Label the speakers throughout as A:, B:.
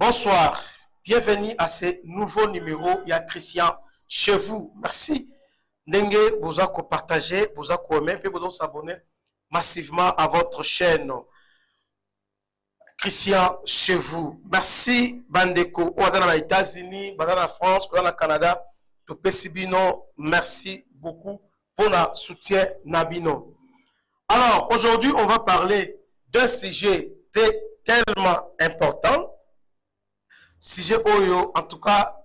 A: Bonsoir, bienvenue à ce nouveau numéro. Il y a Christian chez vous. Merci. Ndenge, vous avez partagé, vous avez aimé, puis vous avez s'abonner massivement à votre chaîne. Christian chez vous. Merci, Bandeko. On est dans les États-Unis, dans la France, dans le Canada. Tout Pessibino, merci beaucoup pour le soutien Nabino. Alors, aujourd'hui, on va parler d'un sujet tellement important. Sujet Oyo, en tout cas,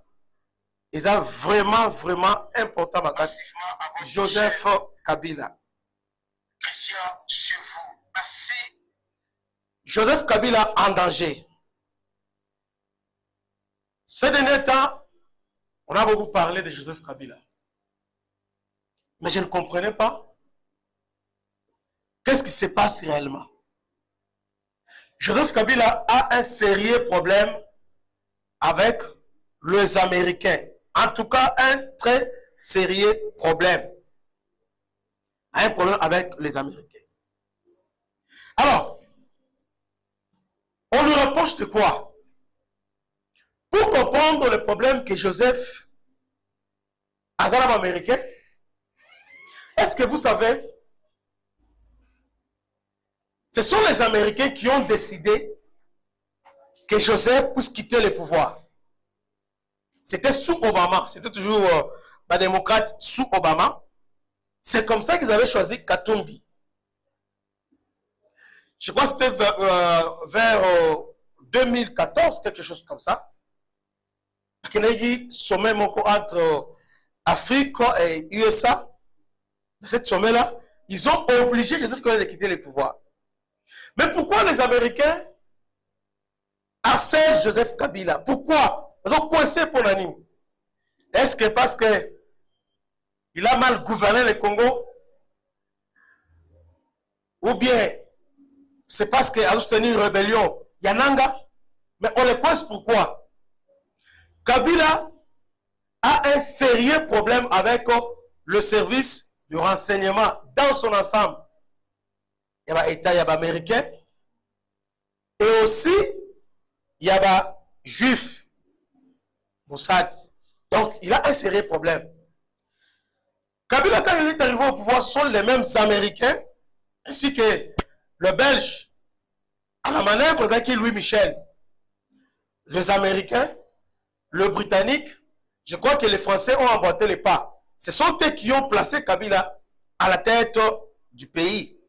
A: il est vraiment important. Joseph Kabila. Christian chez vous. Merci. Joseph Kabila en danger. Ces derniers temps, on a beaucoup parlé de Joseph Kabila. Mais je ne comprenais pas. Qu'est-ce qui se passe réellement? Joseph Kabila a un sérieux problème avec les Américains. En tout cas, un très sérieux problème. Un problème avec les Américains. Alors, on lui reproche de quoi? Pour comprendre le problème que Joseph Azarab américain, est-ce que vous savez, ce sont les Américains qui ont décidé que Joseph puisse quitter le pouvoir. C'était sous Obama, c'était toujours la démocrate sous Obama. C'est comme ça qu'ils avaient choisi Katumbi. Je crois que c'était vers 2014, quelque chose comme ça. Il y a eu un sommet entre Afrique et USA. Dans ce sommet-là, ils ont obligé Joseph Kabila de quitter le pouvoir. Mais pourquoi les Américains harcèlent Joseph Kabila? Pourquoi? Ils ont coincé pour l'anime. Est-ce que parce que il a mal gouverné le Congo? Ou bien c'est parce qu'il a soutenu une rébellion Yananga? Mais on les coince pourquoi? Kabila a un sérieux problème avec le service de renseignement dans son ensemble. Il y a l'État, il y a l'Américain. Et aussi, il y a les Juifs. Mossad. Donc, il a un sérieux problème. Kabila, quand il est arrivé au pouvoir, sont les mêmes Américains, ainsi que le Belge, à la manœuvre d'Aki Louis Michel. Les Américains, le Britannique, je crois que les Français ont emboîté les pas. Ce sont eux qui ont placé Kabila à la tête du pays.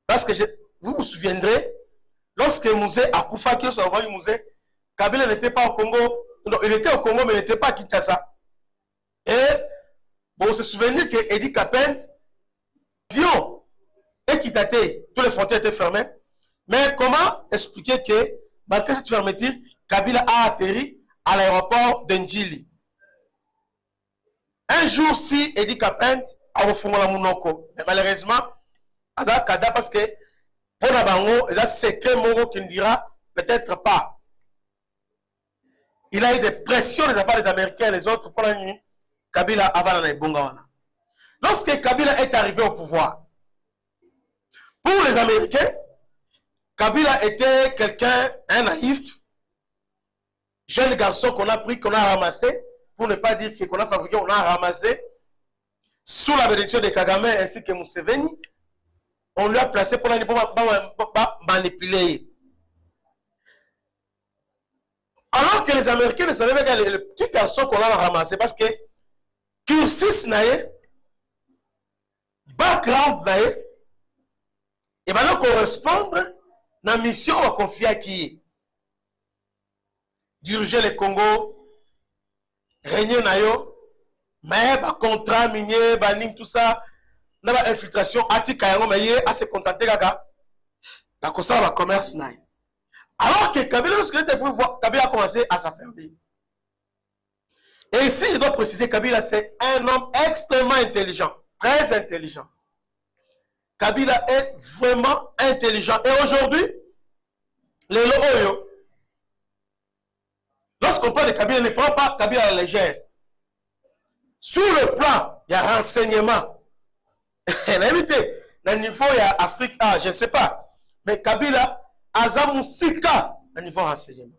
A: Parce que vous vous souviendrez, lorsque Mouzé Akoufa, qui a envoyé Mouzé, Kabila n'était pas au Congo. Non, il était au Congo, mais il n'était pas à Kinshasa. Et, bon, on se souvient que Edi Kapent, Pion et Kitate, tous les frontières étaient fermées. Mais comment expliquer que, malgré cette fermeture, Kabila a atterri à l'aéroport d'Ndjili? Un jour, si Edi Kapent a refondé la Mounoko, mais malheureusement, Aza Kada, parce que pour la Bango, il y a secret Moro qui ne dira peut-être pas. Il a eu des pressions de la part des Américains et les autres pour la nuit. Kabila avant la Bongawana. Lorsque Kabila est arrivé au pouvoir, pour les Américains, Kabila était quelqu'un, un naïf, jeune garçon qu'on a pris, qu'on a ramassé, pour ne pas dire qu'on a fabriqué, on a ramassé, sous la bénédiction de Kagame ainsi que Museveni. On lui a placé pour ne manipuler. Alors que les Américains ne savaient pas le petit garçon qu'on a ramassé parce que cursus naïe, background naïe, et maintenant correspondre à la mission à confier à qui? Diriger le Congo, régner naïo, mais contrat minier, banning, tout ça. Dans l'infiltration, Atikayango, mais à se contenter, gaga. La constat va commerce naï. Alors que Kabila, lorsqu'il était pour voir, Kabila a commencé à s'affaiblir. Et ici, je dois préciser, Kabila, c'est un homme extrêmement intelligent, très intelligent. Kabila est vraiment intelligent. Et aujourd'hui, les Loyo, lorsqu'on parle de Kabila, ne prend pas Kabila à la légère. Sur le plan, il y a renseignement. L'invité, le niveau il y a Afrique, je ne sais pas. Mais Kabila, Azamusika, le niveau renseignement.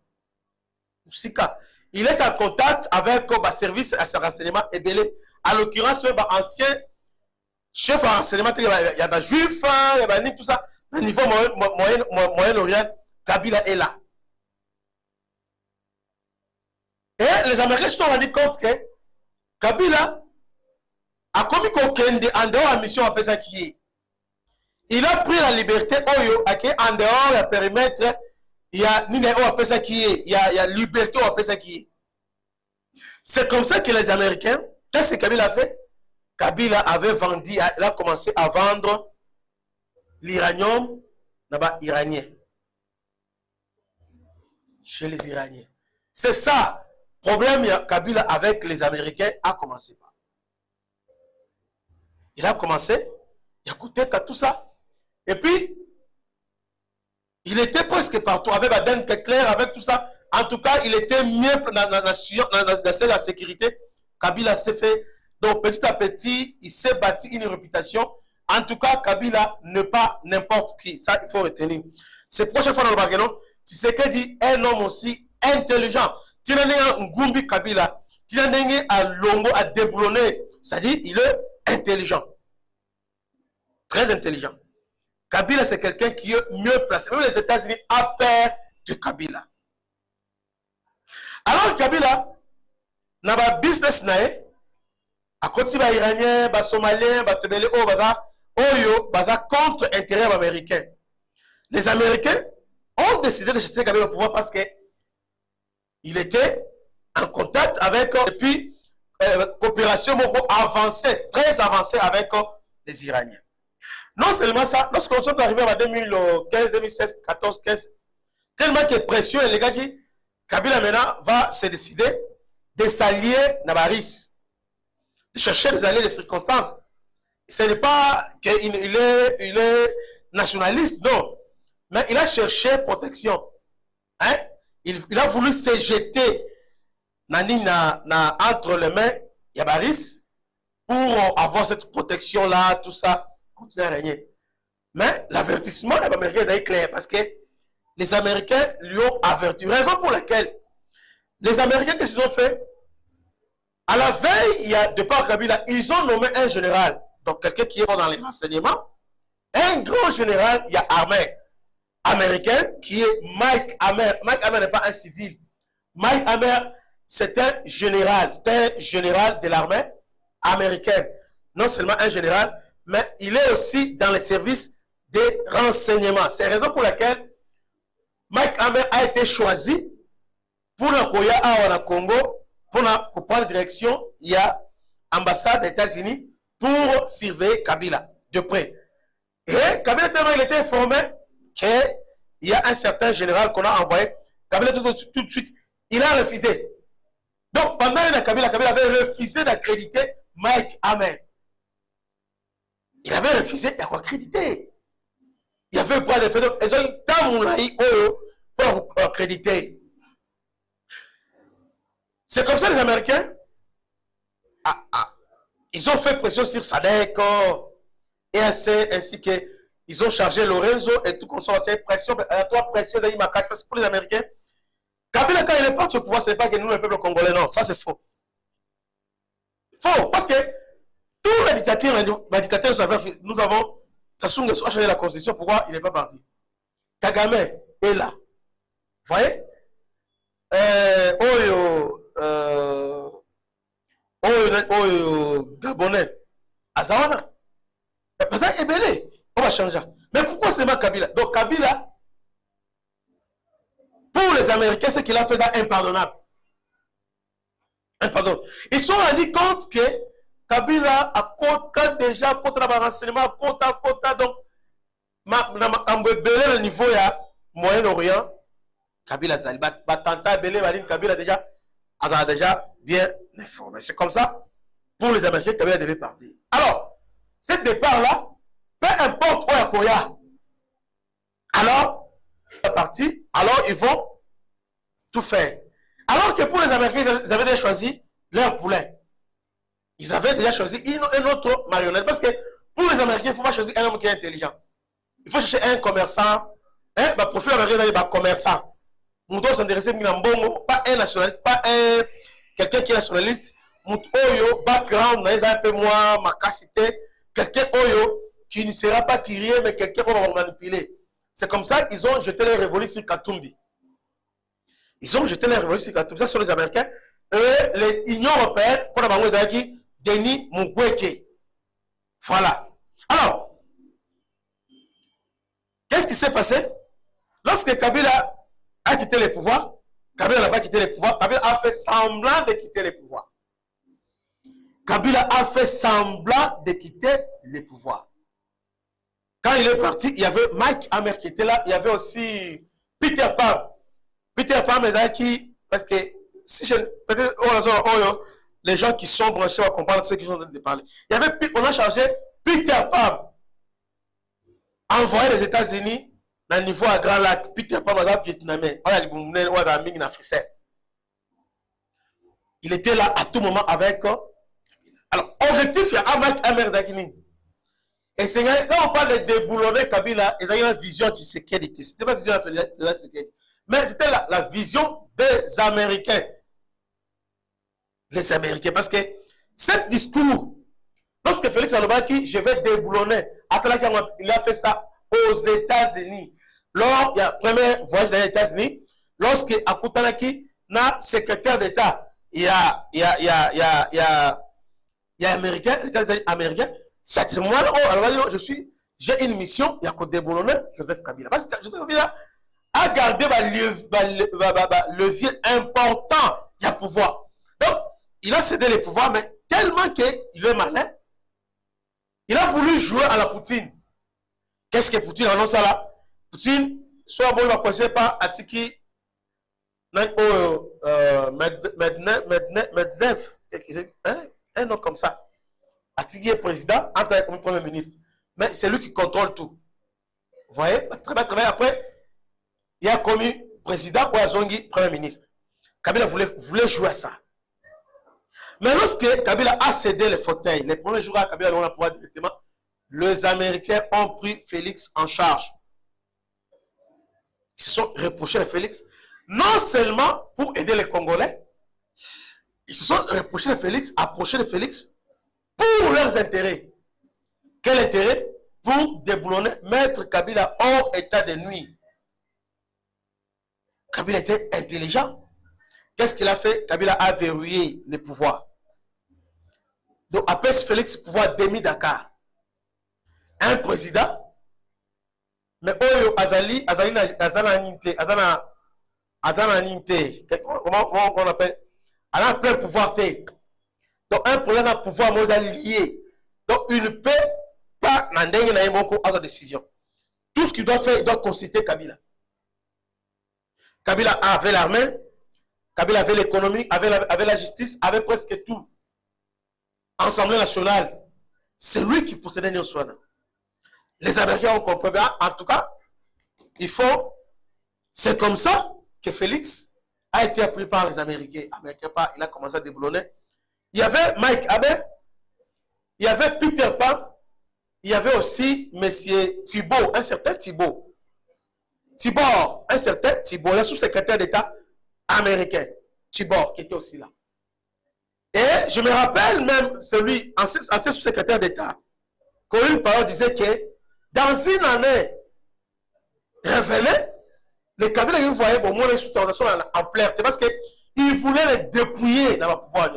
A: Sika. Il est en contact avec le service à renseignement et belé. En l'occurrence, même ancien chef en renseignement, il y a des juifs, il y a des tout ça. Au niveau Moyen-Orient, Kabila est là. Et les Américains se sont rendus compte que Kabila a commis qu'aucun en dehors de la mission à ça qui est. Il a pris la liberté Oyo, en dehors du périmètre, il y a il y a liberté qui est. C'est comme ça que les Américains, qu'est-ce que Kabila a fait? Kabila avait vendu, il a commencé à vendre l'uranium iranien. Chez les Iraniens. C'est ça. Le problème Kabila avec les Américains a commencé par. Il a commencé, il a coûté tout ça. Et puis, il était presque partout, avec Baden Kekler, avec tout ça. En tout cas, il était mieux dans la sécurité. Kabila s'est fait. Donc, petit à petit, il s'est bâti une réputation. En tout cas, Kabila n'est pas n'importe qui. Ça, il faut retenir. C'est prochaine fois dans le Bagano. Tu sais que dit un homme aussi intelligent. Tu n'as pas un Ngumbi Kabila. Tu n'as pas un Longo à déboulonner. C'est-à-dire, il est intelligent. Très intelligent. Kabila, c'est quelqu'un qui est mieux placé. Même les États-Unis ont peur de Kabila. Alors, Kabila, n'a pas business nae, à côté des Iraniens, des Somaliens, des Tebele, Oyo, contre intérêt américain. Les Américains ont décidé de chasser Kabila au pouvoir parce que il était en contact avec, et puis, coopération avancée, très avancée avec les Iraniens. Non seulement ça, lorsqu'on est arrivé en 2015, 2016, 14, 15, tellement que pression et les gars qui, Kabila maintenant va se décider de s'allier Nabaris, de chercher des alliés de circonstances. Ce n'est pas qu'il est nationaliste, non, mais il a cherché protection. Hein? Il a voulu se jeter entre les mains Yabaris pour avoir cette protection-là, tout ça. Continuer à régner. Mais l'avertissement des Américains est clair parce que les Américains lui ont averti. Raison pour laquelle les Américains, qu'est-ce qu'ils ont fait? À la veille, il y a de par Kabila, ils ont nommé un général, donc quelqu'un qui est dans les renseignements, un grand général, il y a armée américaine qui est Mike Hammer. Mike Hammer n'est pas un civil. Mike Hammer, c'est un général de l'armée américaine. Non seulement un général, mais il est aussi dans les services des renseignements. C'est la raison pour laquelle Mike Hammer a été choisi pour le Congo, pour prendre direction, il y a l'ambassade des États-Unis pour surveiller Kabila de près. Et Kabila, tellement il était informé qu'il y a un certain général qu'on a envoyé, Kabila tout de suite, il a refusé. Donc pendant Kabila avait refusé d'accréditer Mike Hammer. Il avait refusé d'accréditer. Il y avait pas de fait. Ils ont eu tant pour accréditer. C'est comme ça les Américains. Ils ont fait pression sur Sadek, EAC, ainsi que ils ont chargé Lorenzo et tout consortium. Pression de Imakas. Parce que pour les Américains, Kabila, quand il est parti au pouvoir, ce n'est pas que nous, le peuple congolais, non. Ça, c'est faux. Faux. Parce que tous les dictateurs, nous avons, Sassou Nguesso a changé la constitution, pourquoi il n'est pas parti? Kagame est là. Vous voyez? Gabonais, Azawana. Parce que est belé, on va changer. Mais pourquoi c'est ma Kabila? Donc Kabila, pour les Américains, ce qu'il a fait est impardonnable. Impardonnable. Ils se sont rendus compte que Kabila a compté déjà contre le renseignement, compte, donc, le niveau ya Moyen-Orient, Kabila Zali, Batanta, Belé, Kabila déjà bien informé. C'est comme ça, pour les Américains, Kabila devait partir. Alors, ce départ-là, peu importe où il y a, alors, parti, alors ils vont tout faire. Alors que pour les Américains, ils avaient déjà choisi leur poulet. Ils avaient déjà choisi une autre marionnette. Parce que pour les Américains, il ne faut pas choisir un homme qui est intelligent. Il faut chercher un commerçant. Profil américain, il y a un commerçant. Mouto s'intéresse à Mbongo, pas un nationaliste, pas un quelqu'un qui est nationaliste. Mouto Oyo, background, un peu moins ma capacité. Quelqu'un Oyo qui ne sera pas tiré, mais quelqu'un qu'on va manipuler. C'est comme ça qu'ils ont jeté les révolutions sur Katumbi. Ils ont jeté les révolutions sur Katumbi. Ça, sont les Américains. Et l'Union européenne, pour la banque qui Denis Mukwege. Voilà. Alors, qu'est-ce qui s'est passé? Lorsque Kabila a quitté le pouvoir, Kabila n'a pas quitté le pouvoir, Kabila a fait semblant de quitter le pouvoir. Kabila a fait semblant de quitter le pouvoir. Quand il est parti, il y avait Mike Hammer qui était là, il y avait aussi Peter Pan. Peter Pan, mais qui, parce que si je, peut-être, les gens qui sont branchés vont comprendre ce qu'ils sont en train de parler. Il y avait, on a chargé Peter Pan, envoyé les États-Unis dans le niveau à Grand Lac. Peter Pan, vietnamien. Il était là à tout moment avec. Alors, objectif, il y a Mike Hammer d'Akini. Et c'est quand on parle de déboulonner Kabila, ils ont une vision de sécurité. Ce n'était pas une vision de la sécurité. Mais c'était la vision des Américains. Les Américains. Parce que cet discours, lorsque Félix Alobaki, je vais déboulonner, à cela qu'il a fait ça aux États-Unis. Lors du premier voyage dans les États-Unis, lorsque Akutanaki n'a secrétaire d'État, il y a Américain, les États-Unis américains, c'est moi, alors j'ai une mission, il y a qu'au déboulonner Joseph Kabila. Parce que Joseph Kabila a gardé le levier important, il y a pouvoir. Donc, il a cédé les pouvoirs, mais tellement qu'il est malin, il a voulu jouer à la Poutine. Qu'est-ce que Poutine annonce là? Poutine, soit bon, il va passer par Atiki, Medvedev, un nom comme ça. Atiki est président, entre comme premier ministre. Mais c'est lui qui contrôle tout. Vous voyez? Très bien, très bien. Après, il y a commis président ou Azongi, premier ministre. Kabila voulait jouer à ça. Mais lorsque Kabila a cédé les fauteuils, les premiers jours à Kabila, on a pouvoir directement, les Américains ont pris Félix en charge. Ils se sont reprochés de Félix, non seulement pour aider les Congolais, ils se sont reprochés de Félix, approchés de Félix, pour leurs intérêts. Quel intérêt? Pour déboulonner, mettre Kabila hors état de nuit. Kabila était intelligent. Qu'est-ce qu'il a fait? Kabila a verrouillé le pouvoir. Donc, après Félix, pouvoir demi-Dakar. Un président, mais Oyo Azali comment on appelle? Elle a plein pouvoir. Donc, un président a pouvoir lié. Donc, il ne peut pas avoir décision. Tout ce qu'il doit faire, il doit consulter Kabila. Kabila avait l'armée, Kabila avait l'économie, avait la justice, avait presque tout. Assemblée nationale, c'est lui qui possédait Nyoswana. Les Américains ont compris. En tout cas, c'est comme ça que Félix a été appris par les Américains. Il a commencé à déboulonner. Il y avait Mike Hammer, il y avait Peter Pan, il y avait aussi M. Thibault, un certain Thibault. Thibord, un certain Thibault, le sous-secrétaire d'État américain. Thibord, qui était aussi là. Et je me rappelle même celui, ancien sous-secrétaire d'État, qu'une parole disait que dans une année révélée, les Kabila, ils voyaient au moins une sous-organisation en plein, parce qu'ils voulaient les dépouiller dans le pouvoir.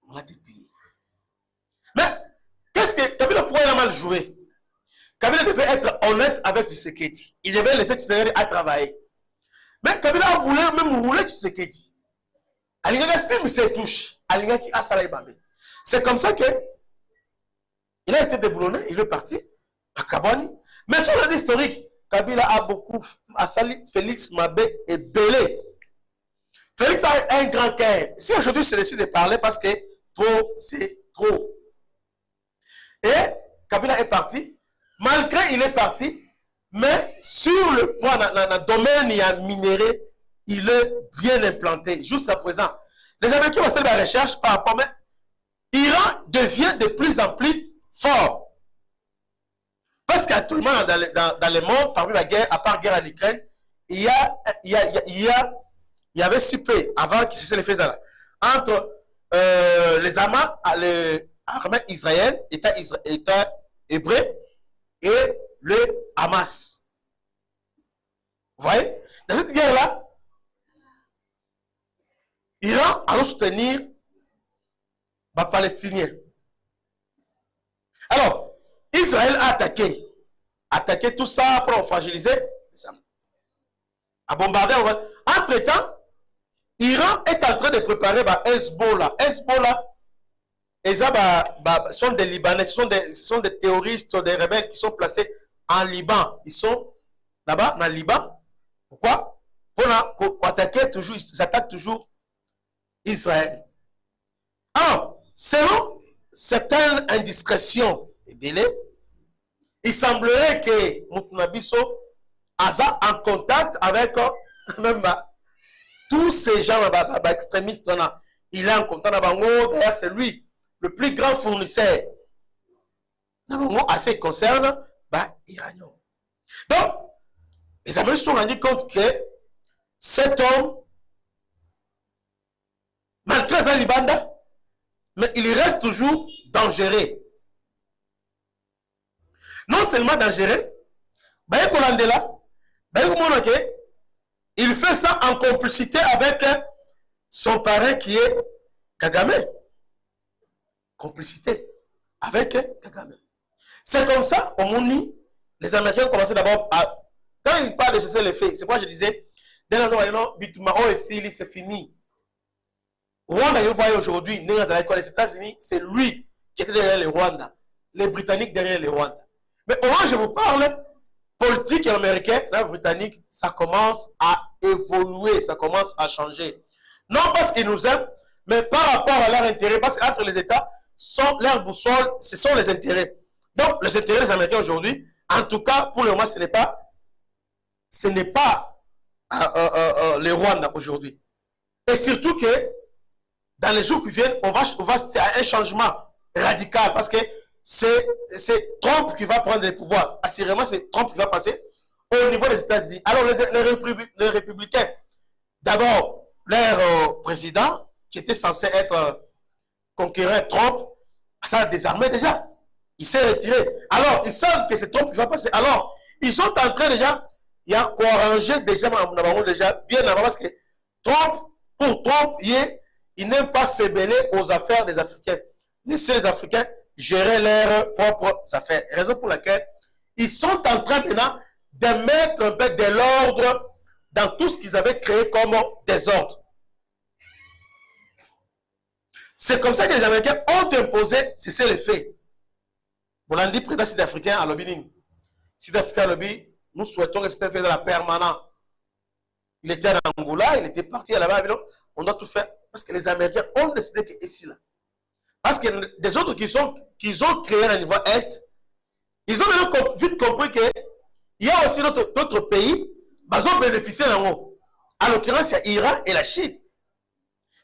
A: On l'a dépouillé. Mais qu'est-ce que Kabila pourrait a mal joué? Kabila devait être honnête avec Tshisekedi. Il devait laisser Tshisekedi à travailler. Mais Kabila voulait même rouler Tshisekedi. C'est comme ça que il a été déboulonné, il est parti à Kabani. Mais sur l'année historique, Kabila a beaucoup, a sali Félix Mabé et Belé. Félix a un grand cœur. Si aujourd'hui c'est décidé de parler parce que trop, c'est trop. Et Kabila est parti. Malgré il est parti, mais sur le point, dans le domaine il y a minéré, il est bien implanté. Jusqu'à présent, les Américains vont faire la recherche par rapport, mais l'Iran devient de plus en plus fort. Parce que qu'actuellement dans le monde, parmi la guerre, à part guerre en Ukraine, il y avait si peu, avant qu'ils se les faisaient là, entre les armées israéliennes, État hébreu, et le Hamas. Vous voyez? Dans cette guerre-là, Iran allait soutenir les Palestiniens. Alors, Israël a attaqué tout ça pour fragiliser, à bombarder. Entre-temps, Iran est en train de préparer Hezbollah. Hezbollah, sont des Libanais, ce sont des terroristes, des rebelles qui sont placés en Liban. Ils sont là-bas, dans le Liban. Pourquoi? Pour attaquer toujours, ils attaquent toujours Israël. Alors, selon certaines indiscrétions et délais, il semblerait que Moutouna-Bisso a en contact avec même tous ces gens extrémistes. Il est en contact avec d'ailleurs c'est lui le plus grand fournisseur à ce qui concerne l'Iranien. Donc, les Américains se sont rendus compte que cet homme, malgré un Libanda, mais il reste toujours dangereux. Non seulement dangereux, il fait ça en complicité avec son parrain qui est Kagame. Complicité avec Kagame. C'est comme ça, au Mouni, les Américains ont commencé d'abord à... Quand ils parlent de cesser les faits, c'est quoi je disais, c'est fini. Rwanda, vous voyez aujourd'hui, les États-Unis, c'est lui qui était derrière les Rwanda. Les Britanniques derrière les Rwanda. Mais au moment où je vous parle, politique américaine, la britannique, ça commence à évoluer, ça commence à changer. Non parce qu'ils nous aiment, mais par rapport à leur intérêt, parce qu'entre les États, leur boussole, ce sont les intérêts. Donc, les intérêts des Américains aujourd'hui, en tout cas, pour le moment, ce n'est pas les Rwanda aujourd'hui. Et surtout que, dans les jours qui viennent, on va à un changement radical, parce que c'est Trump qui va prendre le pouvoir. Assurément, c'est Trump qui va passer au niveau des États-Unis. Alors, les républicains, d'abord, leur président, qui était censé être conquérant Trump, ça a désarmé déjà. Il s'est retiré. Alors, ils savent que c'est Trump qui va passer. Alors, ils sont en train déjà, il y a couragé déjà bien avant, parce que pour Trump, il n'aime pas se mêler aux affaires des Africains. Laissez les Africains gérer leurs propres affaires. Raison pour laquelle ils sont en train maintenant de mettre un peu de l'ordre dans tout ce qu'ils avaient créé comme désordre. C'est comme ça que les Américains ont imposé, c'est le fait. On a dit président sud-africain à Lobbying. Sud-Africain à Lobby, nous souhaitons que c'était fait dans la permanente. Il était à Angola, il était parti à là-bas. On doit tout faire. Parce que les Américains ont décidé que ici, là. Parce que des autres qu'ils ont créé au niveau Est, ils ont vite compris qu'il y a aussi d'autres pays qui ont bénéficié d'en haut. En l'occurrence, il y a l'Iran et la Chine,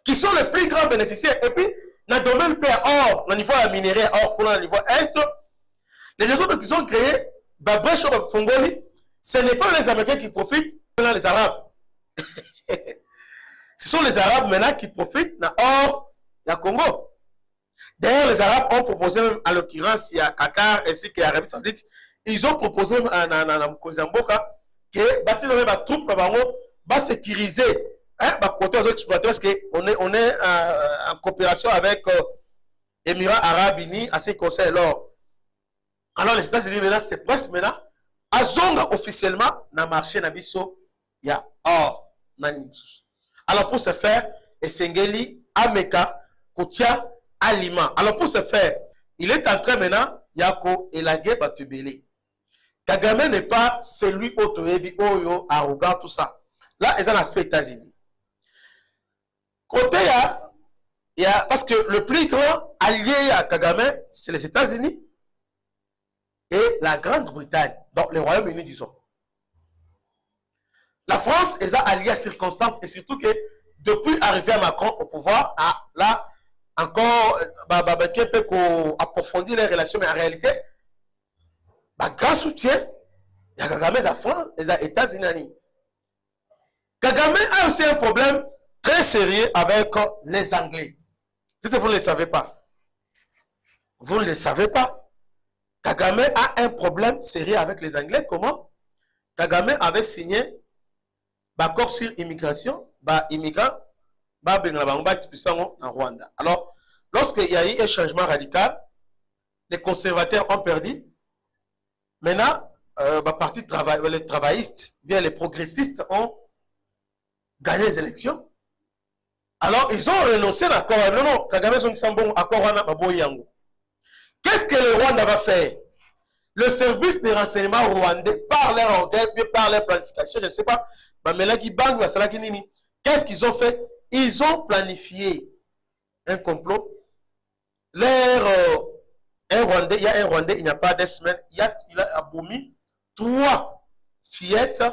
A: qui sont les plus grands bénéficiaires. Et puis, dans le domaine or, au niveau minéraire, or, au niveau Est, les autres qui ont créé, ce n'est pas les Américains qui profitent, mais les Arabes. Ce sont les Arabes maintenant qui profitent dans or, il y a Congo. D'ailleurs, les Arabes ont proposé, même, en l'occurrence, il y a Qatar ainsi que l'Arabie Saoudite, ils ont proposé à Kozamboka que bâtir même la troupe va sécuriser côté aux exploiteurs parce qu'on est en coopération avec Émirats Arabes Unis à ce qui concerne l'or. Alors les États-Unis maintenant, c'est presque maintenant, à Zonga officiellement, dans le marché Nabiso, il y a or. Alors pour ce faire, Esengeli, Ameka, Koutia, Aliment. Alors pour ce faire, il est en train maintenant, Yako et la guerre Batubele. Kagame n'est pas celui autoébi, Oyo, arrogant, tout ça. Là, ils ont l'aspect États-Unis. Côté, il y a, parce que le plus grand allié à Kagame, c'est les États-Unis et la Grande-Bretagne, donc le Royaume-Uni, disons. La France est alliée à circonstances et surtout que depuis arriver à Macron au pouvoir, là, encore, approfondir les relations, mais en réalité, bah, grand soutien, il y a Kagame de la France et des États-Unis. Kagame a aussi un problème très sérieux avec les Anglais. Peut-être que vous ne le savez pas. Vous ne le savez pas. Kagame a un problème sérieux avec les Anglais. Comment? Kagame avait signé l'accord sur immigration, immigrants, en Rwanda. Alors, lorsqu'il y a eu un changement radical, les conservateurs ont perdu. Maintenant, les travaillistes, bien les progressistes ont gagné les élections. Alors, ils ont renoncé à l'accord. Non, non, Kagame sont bon accord. Qu'est-ce que le Rwanda va faire? Le service de renseignement rwandais, par leur orgueil, par leur planification, je ne sais pas, qu'est-ce qu'ils ont fait? Ils ont planifié un complot. Un Rwandais, il y a un Rwandais, il n'y a pas des semaines, il a abomi 3 fillettes,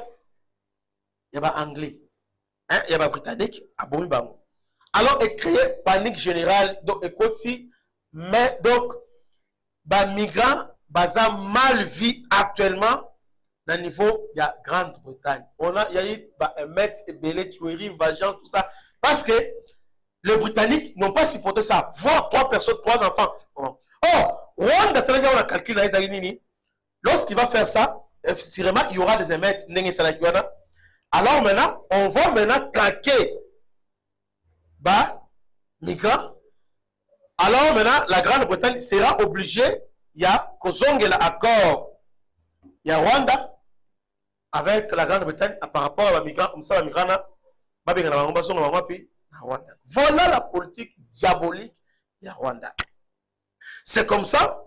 A: il y a un anglais, hein, il y a un britannique, abomi bango. Alors, il crée panique générale, donc, écoute, si, mais donc, les migrants, baza mal vu actuellement, au niveau, il y a Grande-Bretagne. Il y a eu un maître, belé, tuerie, vengeance, tout ça, parce que les Britanniques n'ont pas supporté ça, voir 3 personnes, 3 enfants. Oh, Rwanda, c'est là qu'on a calculé, lorsqu'il va faire ça, sûrement, il y aura des émeutes. Alors maintenant, on va maintenant traquer migrants. Alors maintenant, la Grande-Bretagne sera obligée, il y a l'accord, il y a Rwanda avec la Grande-Bretagne par rapport à migrants, comme ça, les migrants, voilà la politique diabolique de Rwanda. C'est comme ça,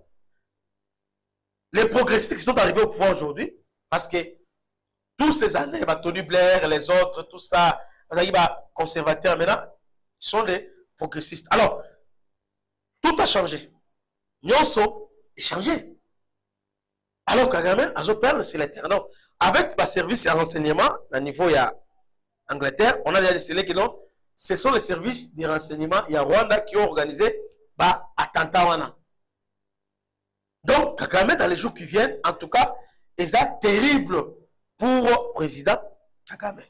A: les progressistes qui sont arrivés au pouvoir aujourd'hui, parce que toutes ces années, Tony Blair, les autres, tout ça, les conservateurs maintenant, sont les progressistes. Alors, tout a changé. Nyonso est changé. Alors, Kagame, a perdu sur les terrains. Avec le service de renseignement, à niveau, il y a Angleterre, on a déjà décidé que non, ce sont les services de renseignement, il y a Rwanda qui ont organisé attentat. Donc, Kagame, dans les jours qui viennent, en tout cas, c'est terrible pour le président Kagame.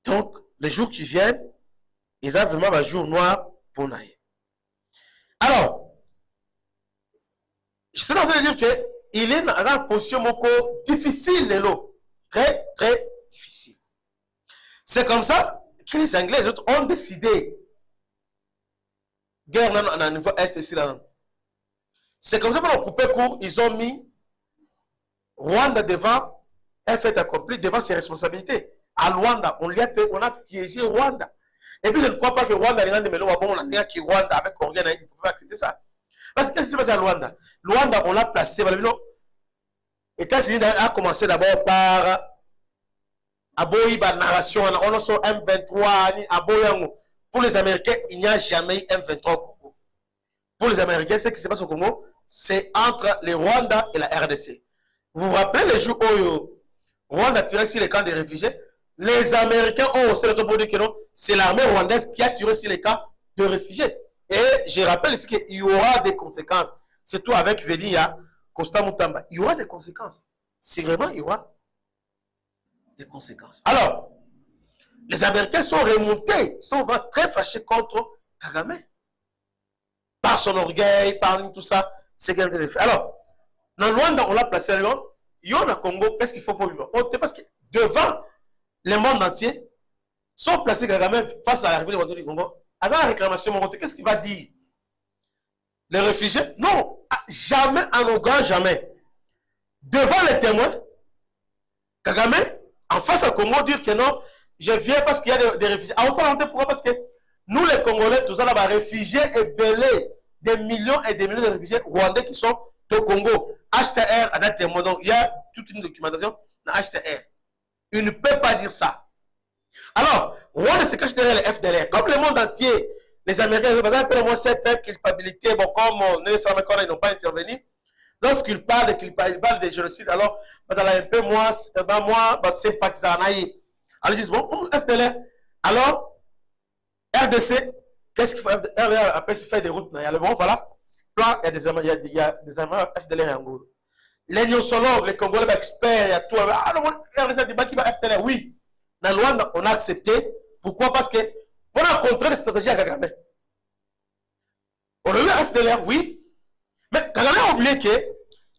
A: Donc, les jours qui viennent, ils ont vraiment un jour noir pour Naïe. Alors, je suis en train de dire qu'il est dans une position difficile, très, très difficile. C'est comme ça que les Anglais les autres ont décidé. Guerre dans le niveau Est ici. C'est comme ça qu'on a coupé court, ils ont mis Rwanda devant un fait accompli, devant ses responsabilités. À Rwanda, on a piégé Rwanda. Et puis je ne crois pas que Rwanda, on a dit Rwanda avec orgueil, ils pouvaient accepter ça. Parce que qu'est-ce qui s'est passé à Rwanda? Rwanda, on l'a placé. Les États-Unis a commencé d'abord par Aboyi, narration, on a M23, pour les Américains, il n'y a jamais eu M23 au Congo. Pour les Américains, ce qui se passe au Congo, c'est entre les Rwanda et la RDC. Vous vous rappelez les jours où Rwanda a tiré sur les camps des réfugiés? Les Américains ont aussi le temps pour dire que non, c'est l'armée rwandaise qui a tiré sur les camps de réfugiés. Et je rappelle ici qu'il y aura des conséquences, surtout avec Venia, Costa Mutamba. Il y aura des conséquences. C'est vraiment, il y aura des conséquences. Alors, les Américains sont remontés, sont très fâchés contre Kagame. Par son orgueil, par tout ça, c'est qu'il a fait. Alors, dans le Rwanda, on l'a placé à Lyon. Il y a au Congo, qu'est-ce qu'il faut pour vivre? Parce que devant le monde entier, sont placés Kagame face à la République du Congo. Avant la réclamation, qu'est-ce qu'il va dire? Les réfugiés? Non, jamais, en aucun jamais. Devant les témoins, Kagame, en face au Congo, dire que non, je viens parce qu'il y a des réfugiés. Pourquoi? Parce que nous, les Congolais, tous les réfugiés et belés, des millions et des millions de réfugiés rwandais qui sont au Congo. HCR a des témoins. Donc, il y a toute une documentation dans HCR. Il ne peut pas dire ça. Alors, Rwanda se cache derrière les FDLR. Comme le monde entier, les Américains, ils ont moins cette culpabilité. Bon, comme ils n'ont pas intervenu. Lorsqu'ils parlent de génocide, alors, un peu moins sympathisant. Alors, ils disent, bon, FDLR. Alors, RDC, qu'est-ce qu'il faut? RDC fait des routes. Bon, voilà. plan, il y a des Allemands FDLR en Angola. Les néosolologues, les Congolais experts, il y a tout. Ah non, RDC débat qui va FDLR, oui. Dans Luanda, on a accepté. Pourquoi? Parce que on a rencontré des stratégies à Kagame. On a eu FDLR, oui. Mais Kagame a oublié que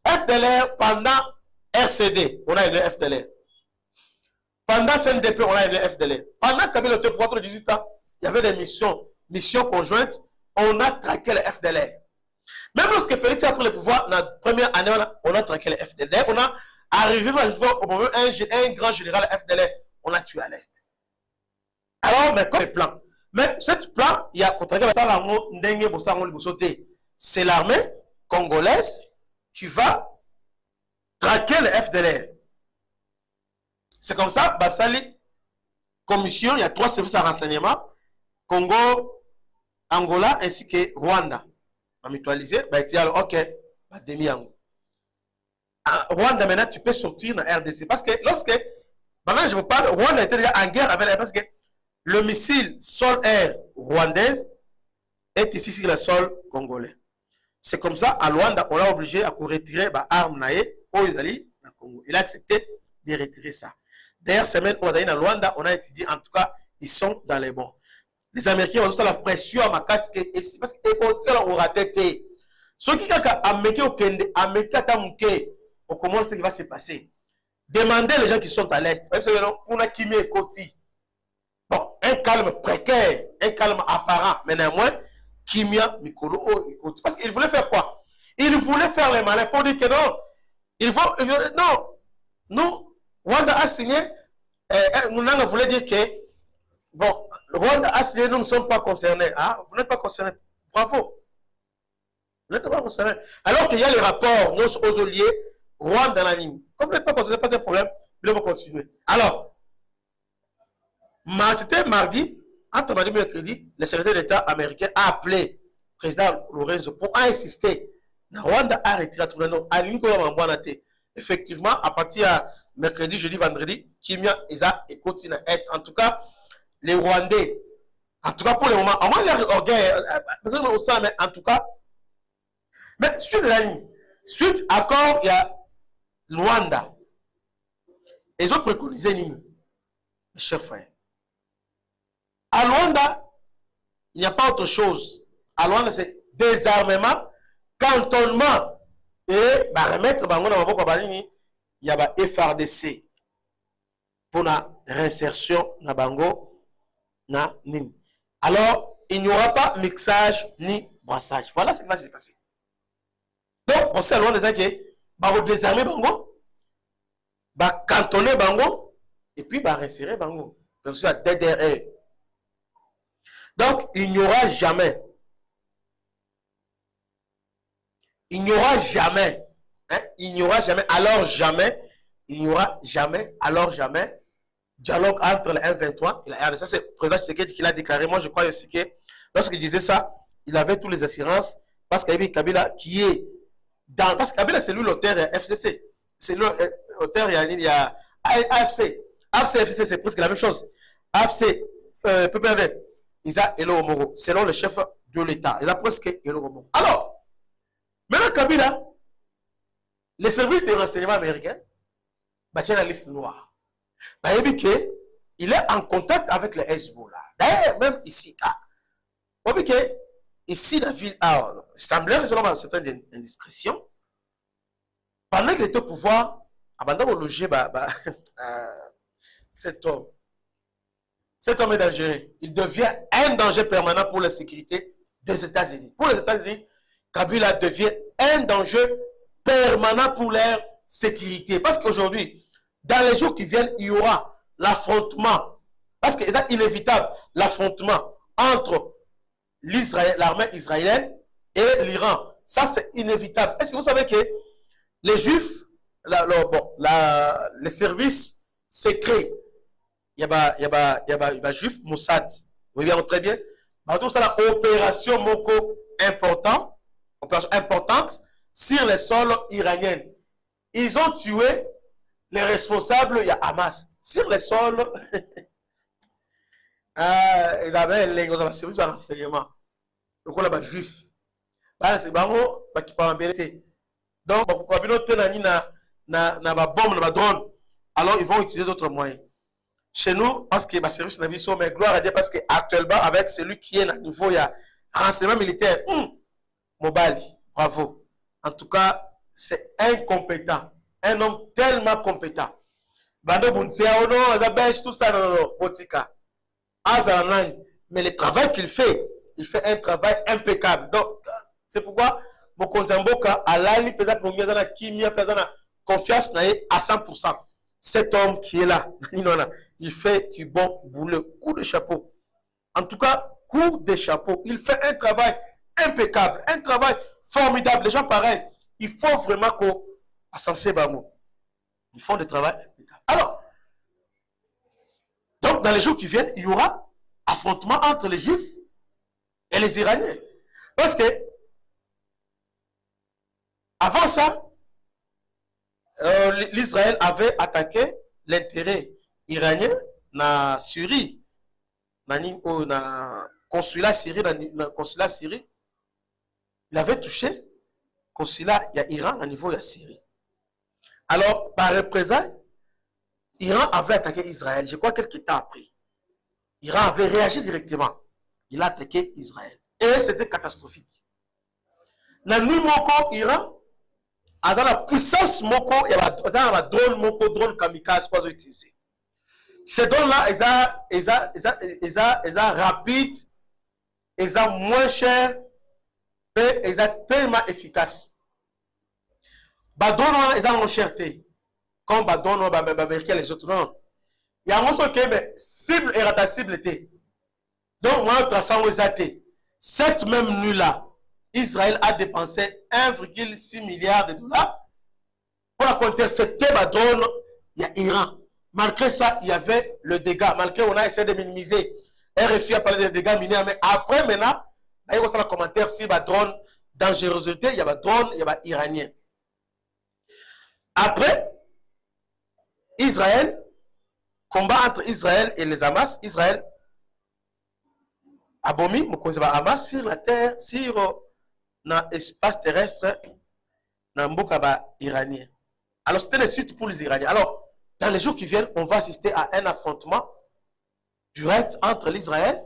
A: FDLR, pendant RCD, on a eu le FDLR. Pendant CNDP, on a eu le FDLR. Pendant Kabila était pouvoir de 18 ans, il y avait des missions conjointes. On a traqué le FDLR. Même lorsque Félix a pris le pouvoir, dans la première année, on a traqué le FDLR. On a arrivé au moment où un grand général FDLR, on a tué à l'Est. Alors, mais comme les plans. Mais ce plan, il y a c'est l'armée congolaise qui va traquer le FDLR. C'est comme ça, Bassali, commission, il y a 3 services à renseignement, Congo, Angola ainsi que Rwanda. On a mutualisé, ok, demi-ango. Rwanda, maintenant, tu peux sortir dans RDC. Parce que lorsque, maintenant je vous parle, Rwanda était déjà en guerre avec la, parce que le missile sol-air rwandaise est ici sur le sol congolais. C'est comme ça, à Rwanda, on l'a obligé à retirer l'arme au Isali, dans Congo. Il a accepté de retirer ça. D'ailleurs, semaine, on a dit dans Rwanda, on a étudié, en tout cas, ils sont dans les bons. Les Américains ont la pression à ma casque, parce qu'ils ont raté. Ce qui est on commence ce qui va se passer. Demandez les gens qui sont à l'Est. On a Kimi et Koti. Bon, un calme précaire, un calme apparent, mais néanmoins, Kimia, Mikolo et Koti. Parce qu'ils voulaient faire quoi? Ils voulaient faire les malins pour dire que non. Non. Nous, Rwanda a signé, nous voulait dire que, bon, Rwanda a signé, nous ne sommes pas concernés. Ah, vous n'êtes pas concernés. Bravo. Vous n'êtes pas concernés. Alors qu'il y a les rapports, nos aux alliés, Rwanda dans la ligne. Comme vous n'êtes pas concernés, pas de problème, nous allons continuer. Alors, c'était mardi, entre mardi et mercredi, le secrétaire d'État américain a appelé le président Lorenzo pour insister. Rwanda a retiré tout le nom. Effectivement, à partir de mercredi, jeudi, vendredi, Kimia, Isa et Koti dans l'Est. En tout cas, les Rwandais, en tout cas pour le moment, on va leur orgueil, mais en tout cas, mais suite de la ligne, suite accord, il y a Rwanda. Ils ont préconisé ligne, mes chers frères. À Rwanda, il n'y a pas autre chose. À Rwanda, c'est désarmement, cantonnement et remettre il y a FRDC pour la réinsertion na bango na nin. Alors, il n'y aura pas mixage ni brassage. Voilà ce qui va se passer. Donc, on sait à Rwanda que va désarmer bango, va cantonner bango et puis va réinsérer bango. Donc, c'est la DDR. Donc, il n'y aura jamais, alors jamais, dialogue entre le M23 et la RDC. Ça, c'est le président Tshisekedi qui l'a déclaré. Moi, je crois aussi que lorsqu'il disait ça, il avait toutes les assurances parce qu'il y avait Kabila qui est dans. Parce que Kabila, c'est lui l'auteur FCC. C'est lui l'auteur, il y a AFC. AFC, FCC, c'est presque la même chose. AFC, PPRD. Isa Elo Omoro, selon le chef de l'État. Isa presque Elo Omoro. Alors, maintenant Kabila, les services de renseignement américains, tiennent la liste noire. Il est en contact avec le Hezbollah. D'ailleurs, même ici, ici, la ville, il semblait selon certaines indiscrétions, pendant qu'il était au pouvoir, avant de loger cet homme. Cet homme est dangereux. Il devient un danger permanent pour la sécurité des États-Unis. Pour les États-Unis, Kabila devient un danger permanent pour leur sécurité. Parce qu'aujourd'hui, dans les jours qui viennent, il y aura l'affrontement. Parce que c'est inévitable, l'affrontement entre l'armée israélienne et l'Iran. Ça, c'est inévitable. Est-ce que vous savez que les Juifs, les services secrets, il y a Juif Mossad. Vous voyez très bien. Tout ça, opération Moko importante sur les sols iraniens. Ils ont tué les responsables, il y a Hamas. Sur les sols, ils avaient les services de renseignement. Donc on a Juif. Bah, c'est bango, bah, qui parle en vérité. Donc, bah, pourquoi bien tenir na ba bombe, na ba drone. Alors, ils vont utiliser d'autres moyens. Chez nous, parce que bah, service navigation, mais gloire à Dieu, parce qu'actuellement, avec celui qui est à niveau, il y a renseignement militaire. Mobali, bravo. En tout cas, c'est incompétent. Un homme tellement compétent. Bando Buntia, oh non, Azabèche, tout ça, non, non, Botika. Azalan, mais le travail qu'il fait, il fait un travail impeccable. Donc, c'est pourquoi Mokozamboka, Alali, peut-être pour Miazana, Kimia, peut-être confiance à 100%. Cet homme qui est là, il fait du bon boulot, coup de chapeau. En tout cas, coup de chapeau. Il fait un travail impeccable, un travail formidable. Les gens pareils, il faut vraiment qu'on ascense Bamo. Ils font du travail impeccable. Alors, donc dans les jours qui viennent, il y aura affrontement entre les Juifs et les Iraniens. Parce que, avant ça, l'Israël avait attaqué l'intérêt iranien dans la Syrie, dans le consulat Syrie, il avait touché le consulat, il y a Iran, à niveau de la Syrie. Alors, par représailles, Iran avait attaqué Israël. Je crois quelques temps après. Iran avait réagi directement. Il a attaqué Israël. Et c'était catastrophique. Dans la nuit, Iran, dans la puissance, il y a drone, drone kamikaze qu'on a utilisé. Ces drones-là, ils sont rapides, ils sont moins chers, et ils sont tellement efficaces. Les drones, ils sont en cherté. Comme les drones, les autres. Non. Il y a un mot qui est cible et rata cible. Donc, moi, je trace cette même nuit-là, Israël a dépensé 1,6 milliard de dollars pour contester les drones. Il y a Iran. Malgré ça, il y avait le dégât. Malgré on a essayé de minimiser. RFI a parlé des dégâts mineurs. Mais après, maintenant, il y a un commentaire sur les drones dangerosité. Il y a des drones, il y a des Iraniens. Après, Israël, combat entre Israël et les Hamas. Israël a bombé Hamas sur la terre, sur l'espace terrestre, dans le iranien. Alors, c'était les suites pour les Iraniens. Alors, dans les jours qui viennent, on va assister à un affrontement direct entre l'Israël.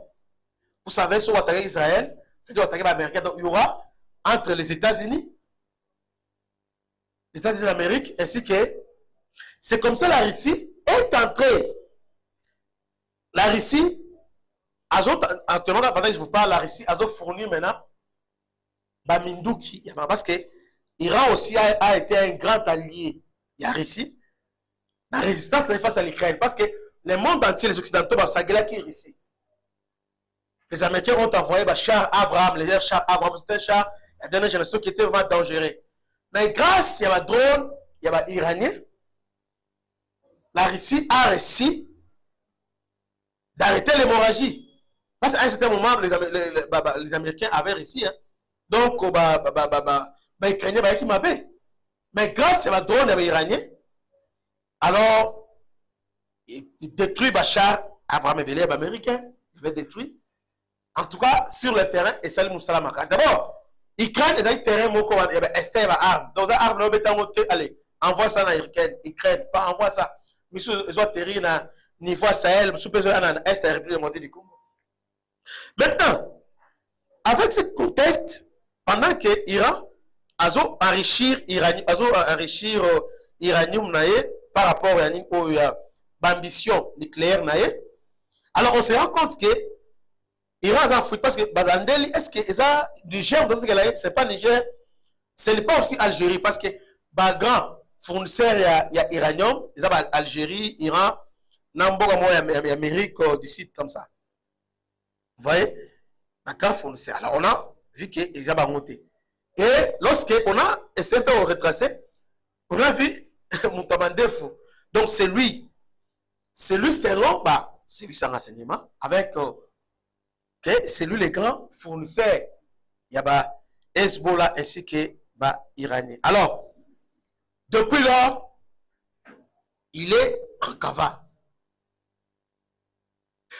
A: Vous savez, si on attaque Israël, c'est attaquer l'Amérique. Donc, il y aura entre les États-Unis d'Amérique, ainsi que c'est comme ça la Russie est entrée. La Russie, actuellement, pendant que je vous parle, la Russie a fourni maintenant Bamindouki. Parce que l'Iran aussi a été un grand allié. Il y a Russie. La résistance face à l'Ukraine. Parce que le monde entier, les Occidentaux, Russie. Les Américains ont envoyé char Abraham, les chars Abraham, c'était un char, la dernière génération qui était vraiment dangereux. Mais grâce à la drone, il y a des Iraniens, la Russie a réussi d'arrêter l'hémorragie. Parce qu'à un certain moment, les Américains avaient réussi. Hein. Donc, les Ukrainiens, mais grâce à la drone, il y avait des Iraniens. Alors, il détruit Bachar, Abraham et Bélé, américain, il avait détruit. En tout cas, sur le terrain, et Salim Moussala Makas. D'abord, Ukraine est un terrain, il y avait Esther arme. Donc, la arme, allez, envoie ça en Ukraine, pas envoie ça. Mais ils ont atterri dans le niveau Sahel, sous besoin dans l'Est, la République montée du Congo. Maintenant, avec cette conteste, pendant que l'Iran a enrichir l'uranium par rapport à l'ambition nucléaire, alors on se rend compte que l'Iran a foutu parce que Bazandeli, est-ce que ça Niger, c'est pas Niger, ce n'est pas aussi Algérie, parce que grand fournisseur il y a uranium, ils ont Algérie, Iran, Amérique du Sud comme ça. Vous voyez, grand fournisseur. Alors on a vu qu'ils ont monté. Et lorsqu'on a essayé de retracer, on a vu Moutamandefou. Donc c'est lui selon c'est lui sans renseignement, avec c'est lui le grand fournisseur. Il y a Hezbollah ainsi que Iranien. Alors, depuis là, il est en cavale.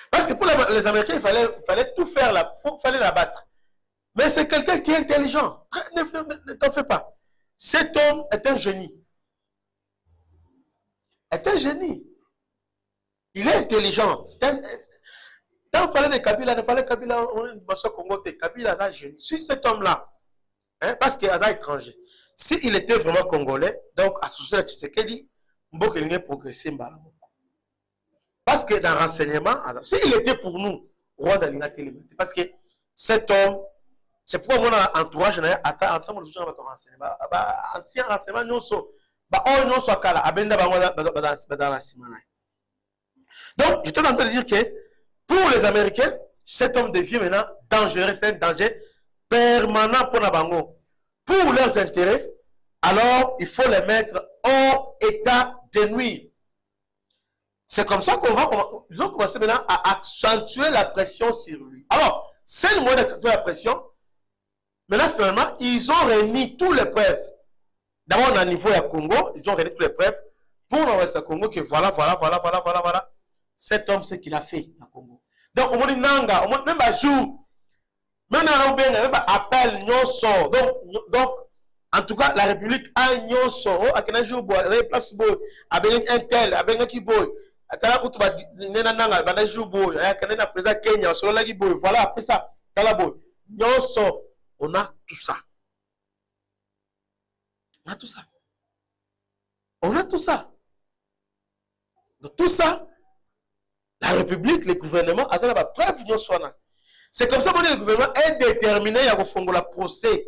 A: Parce que pour les Américains, il fallait tout faire, il fallait l'abattre. Mais c'est quelqu'un qui est intelligent. Ne t'en fais pas. Cet homme est un génie. Est un génie. Il est intelligent. Quand on parlait de Kabila, on parlait de Kabila, on est au Congo, Kabila, c'est un génie. Si cet homme-là, hein, parce qu'il est étranger, s'il était vraiment congolais, donc associé à Tshisekedi, Mboka il progressé. Parce que dans le renseignement, s'il était pour nous, Rwanda il a télématé. Parce que cet homme, c'est pourquoi mon entourage n'a pas de renseignement. Ancien renseignement, nous sommes. Donc, je suis en train de dire que pour les Américains, cet homme devient maintenant dangereux, c'est un danger permanent pour Nabango. Pour leurs intérêts, alors il faut les mettre hors état de nuire. C'est comme ça qu'on va commencer maintenant à accentuer la pression sur lui. Alors, c'est le moyen d'accentuer la pression. Maintenant, finalement, ils ont remis toutes les preuves. D'abord, au niveau du Congo, ils ont remis toutes les preuves pour l'Ouest Congo que voilà. Cet homme, c'est ce qu'il a fait au Congo. Donc, on dit Nanga, même un jour, même un appel, non sort. Donc, en tout cas, la République a non sort. À quel jour, il place avec un tel, avec un qui boy. Voilà, après ça, on a tout ça. On a tout ça. On a tout ça. Donc tout ça, la République, le gouvernement, c'est comme ça que le gouvernement est déterminé à refaire le procès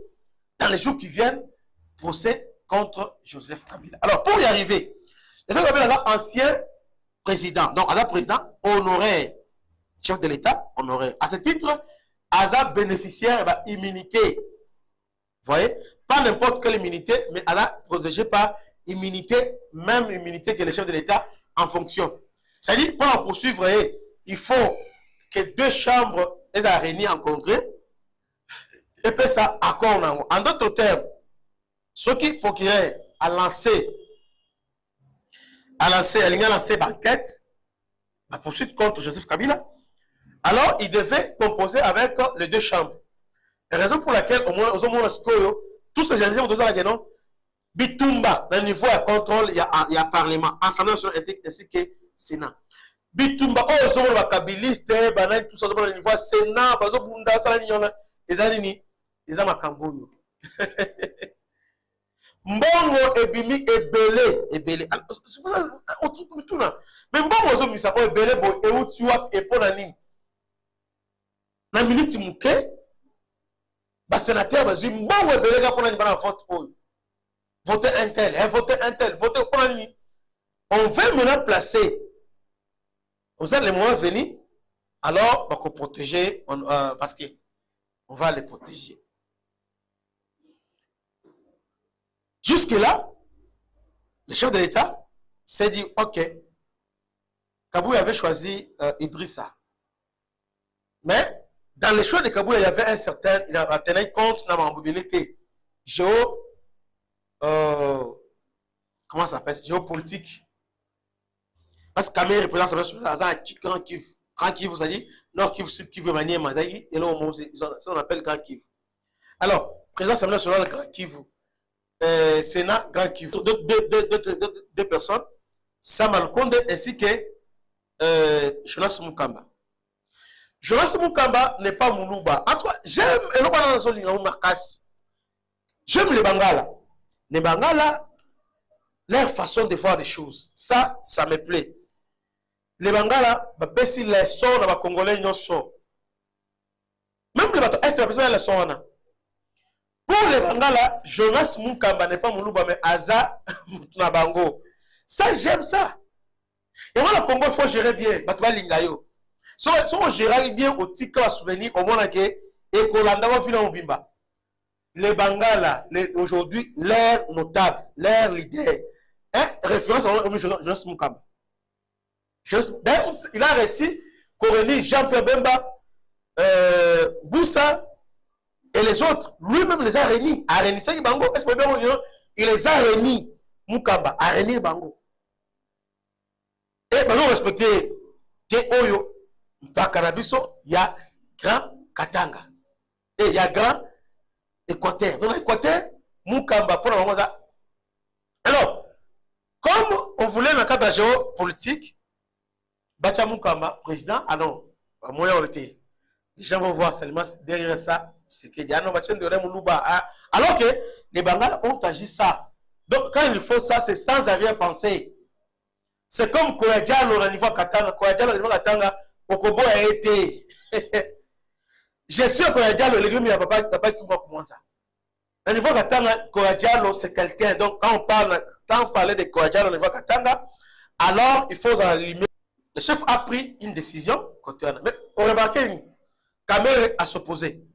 A: dans les jours qui viennent, procès contre Joseph Kabila. Alors pour y arriver, Joseph Kabila est ancien président, donc Aza président honoré, chef de l'État honoré. À ce titre, Aza bénéficiaire d'immunité. Vous voyez, pas n'importe quelle immunité, mais Aza protégé par immunité, même immunité que le chef de l'État en fonction. C'est-à-dire, pour en poursuivre, il faut que deux chambres soient réunies en congrès et puis ça accord. En d'autres termes, ce qui procuraient à lancer l'enquête, la poursuite contre Joseph Kabila, alors il devait composer avec les deux chambres. La raison pour laquelle, au moins, tous ces gens ont dit non, Bitumba, dans le niveau de contrôle, il y a Parlement, Assemblée nationale ainsi que Sénat. Bitumba, oh, ils ont les kabilistes, tout ça, dans le niveau Sénat, ils ont Bunda, ils ont Makamboyo. Mbongo ebimi ebele. Mais mbongo zo misa ko ebele bo eutiwa epona nini. Na minute muke ba sénateur bazui mbongo ebele ka pona ni bana vote oyo. Voter un tel, voter pona nini. On veut maintenant placer. On sait les moments venir, alors on va protéger parce que on va les protéger. Jusque-là, le chef de l'État s'est dit, ok, Kabouya avait choisi Idrissa. Mais dans le choix de Kabouya, il y avait un certain, il a tenu compte de la mobilité comment ça s'appelle, géopolitique. Parce que Kamé représente Grand Kivu. Grand Kivu, ça dit, Nord Kivu, Sud Kivu, Manier, Mazaï, et là, on appelle Grand Kivu. Alors, président Assemblée nationale, Grand Kivu. Sénat, Grand Kivu. Deux personnes, Samal Konde ainsi que Jonas Mukamba. Jonas Mukamba n'est pas Moulouba. En tout cas, j'aime les Bangala. Les Bangala, leur façon de voir des choses, ça me plaît. Les Bangala, si les sons, les Congolais, ils sont. Même les bateaux, est-ce que les sons, pour les Bangala, Jonas Mukamba n'est pas Moulouba, mais Aza Nabango. Ça, j'aime ça. Et moi, le Congo, il faut gérer bien. Batouba Lingayo. Si on gère bien au tika souvenir, au moins que et Kolanda va finir en Bimba. Les Bangala, aujourd'hui, l'air notable, l'air leader, référence à Jonas Mukamba. Il a réussi Koreni, Jean-Pierre Bemba, Boussa, et les autres, lui-même les a réunis. A réuni ça, Bango. Est-ce que il les a réunis, Mukamba, a réuni Bango. Et Bango respecté Te Oyo, Bakanabiso, il y a Grand Katanga. Et il y a grand Équateur. Donc, Équateur, Moukamba, pour le moment, ça. Alors, comme on voulait dans le cadre de la géopolitique, Bacha Moukamba, président, ah non, moi, on était. Les gens vont voir seulement derrière ça, c'est que Diano Bachen de Remoulouba. Alors que les Bangala ont agi ça. Donc, quand il faut ça, c'est sans arrière-pensée. C'est comme Koyadjalo au niveau Katanga. Koyadjalo au niveau Katanga, Okobo a été. Je suis Koyadjalo, les gars, papa qui voit comment ça. Au niveau Katanga, Koyadjalo, c'est quelqu'un. Donc, quand on parlait de Koyadjalo au niveau Katanga, alors il faut en limiter. Le chef a pris une décision. Mais on remarque une caméra à s'opposer.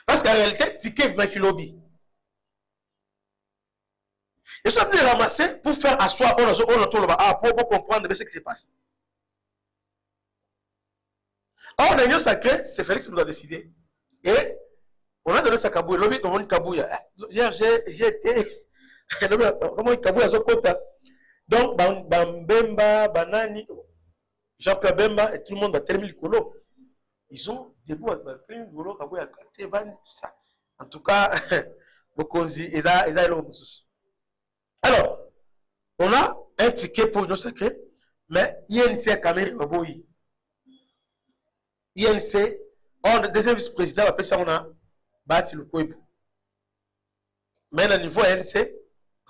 A: Parce qu'en réalité, Ticket Makilobi. Ils sont en train de ramasser pour faire asseoir pour comprendre ce qui se passe. Or, dans l'union sacrée, c'est Félix qui nous a décidé. Et on a donné sa Kabouya. L'objet de mon Kabouya. Hier, j'ai été. Comment Kabouya Zokota. Donc, Bemba, Banani, Jean-Pierre Bemba et tout le monde va terminer le colo. Ils ont debout à terminer le colo, Kabouya, Tevan, tout ça. En tout cas, Bokonzi, ils ont. Alors, on a un ticket pour l'union sacrée, mais INC a quand même Raboui. INC, le deuxième vice-président, après ça, on a bâti le Koïbou. Mais au niveau INC,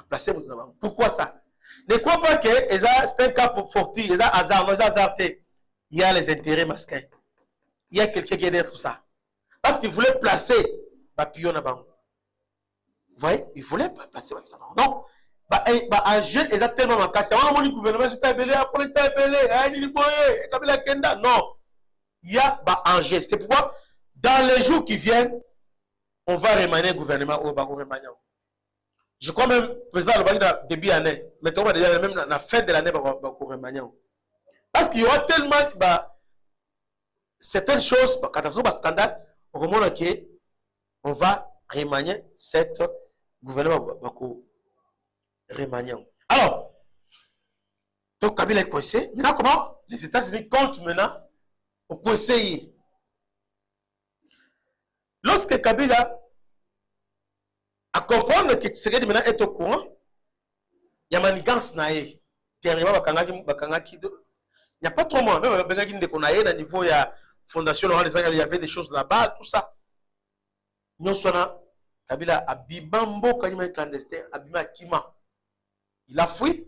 A: placé pourquoi ça? Ne crois pas que c'est un cas pour forti, il y a hasard, il y a les intérêts masquins. Il y a quelqu'un qui est derrière tout ça. Parce qu'il voulait placer Papillon là-bas. Vous voyez, il voulait placer Papillon là-bas. Donc, un jeu exactement en cas. On a mon gouvernement, je t'ai appelé, après t'ai appelé, non. Il y a un jeu. C'est pourquoi, dans les jours qui viennent, on va remanier le gouvernement au Bakou Remanian. Je crois même, le président le Bakou début d'année, mais on va déjà même la fin de l'année Bakou Remanian. Parce qu'il y aura tellement certaines choses, catastrophe, scandale, on remonte qu'on va remanier cette gouvernement Bakou Remanian. Alors, donc Kabila est coincé. Maintenant, comment les États-Unis comptent maintenant au coincé? Lorsque Kabila a compris que Tshisekedi maintenant est au courant, il y a manigance naïe. Dernièrement, il n'y a pas trop moins. Même au niveau de la Fondation Laurent des il y avait des choses là-bas, tout ça. Nous sommes Kabila a bibambo kanima clandestin, a bima kima. Il a fui.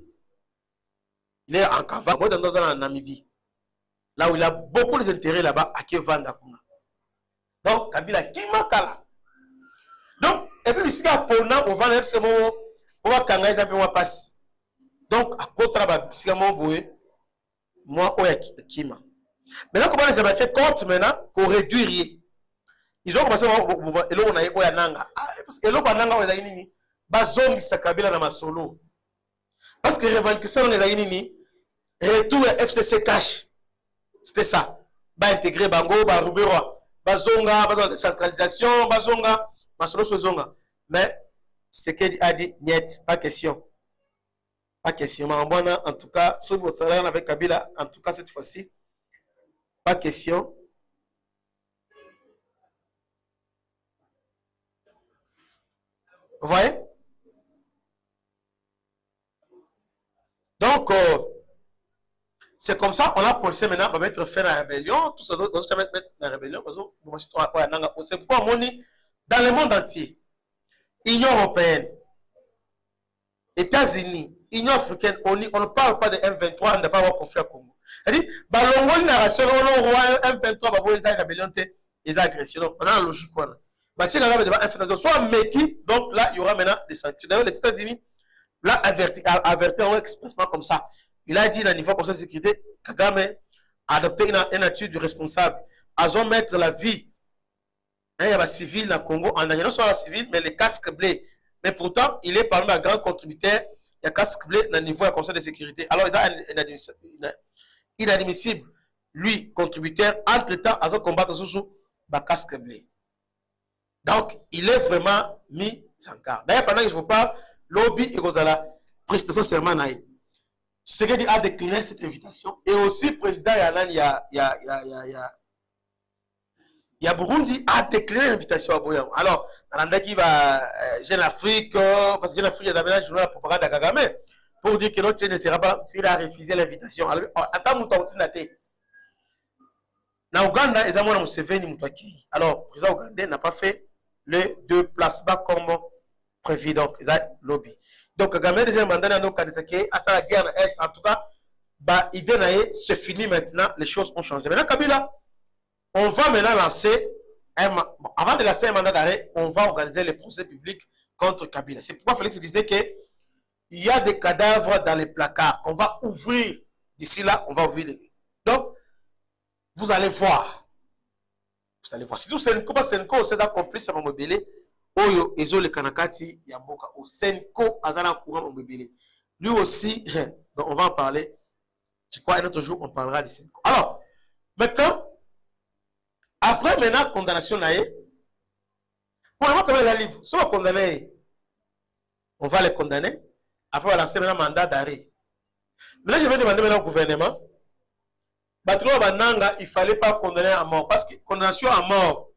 A: Il est en cavale, dans un Namibie. Là où il a beaucoup d'intérêts là-bas, à Kevanda. Donc, Kabila kima kala. Donc, et puis, ici, on va faire ce moment, on va kangaïser un peu, on va passer. Donc, à côté de la ici, moi, on est kima. Maintenant, comment les Américains comptent maintenant qu'on réduirait? Ils ont commencé à dire, et là, on a eu Nanga. Et là, on a Nanga, on a dit, Bazong, sa Kabila dans ma solo. Parce que les revendications, on a dit, retour FCC cash. C'était ça. Ba intégrer Bango, ba Rubero, Bazonga, ba décentralisation, Bazonga, Masolo Sozonga. Mais ce qu'il a dit, niet, pas question. Pas question. Mais en tout cas, sur votre salaire avec Kabila, en tout cas cette fois-ci, pas question. Vous voyez? Donc, c'est comme ça, on a pensé maintenant, on va mettre fin à la rébellion, tout ça, on va mettre la rébellion, c'est pourquoi on dit, dans le monde entier, Union européenne, États-Unis, Union africaine, on ne parle pas de M23, on n'a pas avoir conflit au Congo. C'est-à-dire, on narration, on a M23, ils ont rébellion, ils ont agression, on a la logique. Soit Meki, donc là, il y aura maintenant des sanctions. D'ailleurs, les États-Unis, là, avertir expressement comme ça. Il a dit, à niveau conseil de sécurité, Kagame a adopté une attitude du responsable. Ils ont mettre la vie, il y a des civils dans le Congo, en non seulement la civile, mais les casques blés. Mais pourtant, il est parmi les grands contributeurs, il y a casques blés dans le niveau du conseil de sécurité. Alors, il est inadmissible, lui, contributeur, entre-temps, à son combat sous le casque blé. Donc, il est vraiment mis en garde. D'ailleurs, pendant que je vous parle, lobby et Rosala, prestation serment naïe. Tshisekedi a décliné cette invitation. Et aussi, président Yalan, il y il y a Burundi a déclaré l'invitation à Boyan. Alors, dans le qui va Jeune Afrique, parce que Jeune Afrique, il y a un journal pour parler de Kagame, pour dire que l'autre ne sera pas, il a refusé l'invitation. Alors, attends, tu as été. Dans Ouganda, ils ont Museveni Mutwaki. Alors, le président ougandais n'a pas fait les deux placements comme prévu. Donc, ils ont lobby. Donc, Kagame, deuxième mandat, dans la guerre Est, en tout cas, bah, l'idée c'est fini maintenant, les choses ont changé. Maintenant, Kabila, on va maintenant lancer, avant de lancer un mandat d'arrêt, on va organiser les procès publics contre Kabila. C'est pourquoi Félix disait qu'il y a des cadavres dans les placards qu'on va ouvrir. D'ici là, on va ouvrir les... Donc, vous allez voir. Vous allez voir. Surtout Senko, Senko, c'est un complice à mon mobile. Oyo, Ezo, le Kanakati, Yamboka. Au Senko, Azana Courant, mon mobile. Lui aussi, donc on va en parler. Je crois un autre jour, on parlera de Senko. Alors, maintenant, après maintenant, condamnation, pour le moment, comme les livres, si on va condamner, on va les condamner. Après, on va lancer maintenant un mandat d'arrêt. Maintenant, je vais demander maintenant au gouvernement. Il ne fallait pas condamner à mort. Parce que condamnation à mort,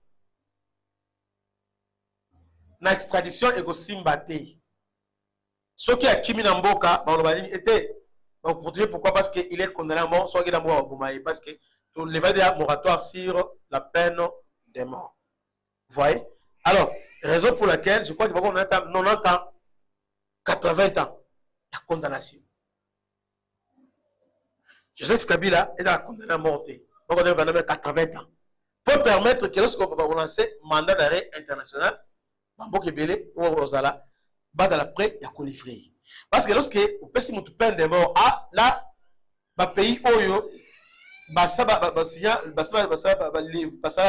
A: na extradition et Simbate. Ceux qui ont Kimi Namboka, était protégé. Pourquoi? Parce qu'il est condamné à mort, soit qu'il est mort au Boumaï. Parce que le va dire moratoire sur la peine des morts. Vous voyez? Alors, raison pour laquelle je crois que qu'on a 90 ans, 80 ans, la condamnation. Joseph Kabila est condamné à mort. On va dire 80 ans. Pour permettre que lorsqu'on va lancer un mandat d'arrêt international, Bambo Kebele ou Rosala, bas à l'après, il y a colifré. Parce que lorsque vous pensez que peine de mort, ah, là, le pays Oyo, ça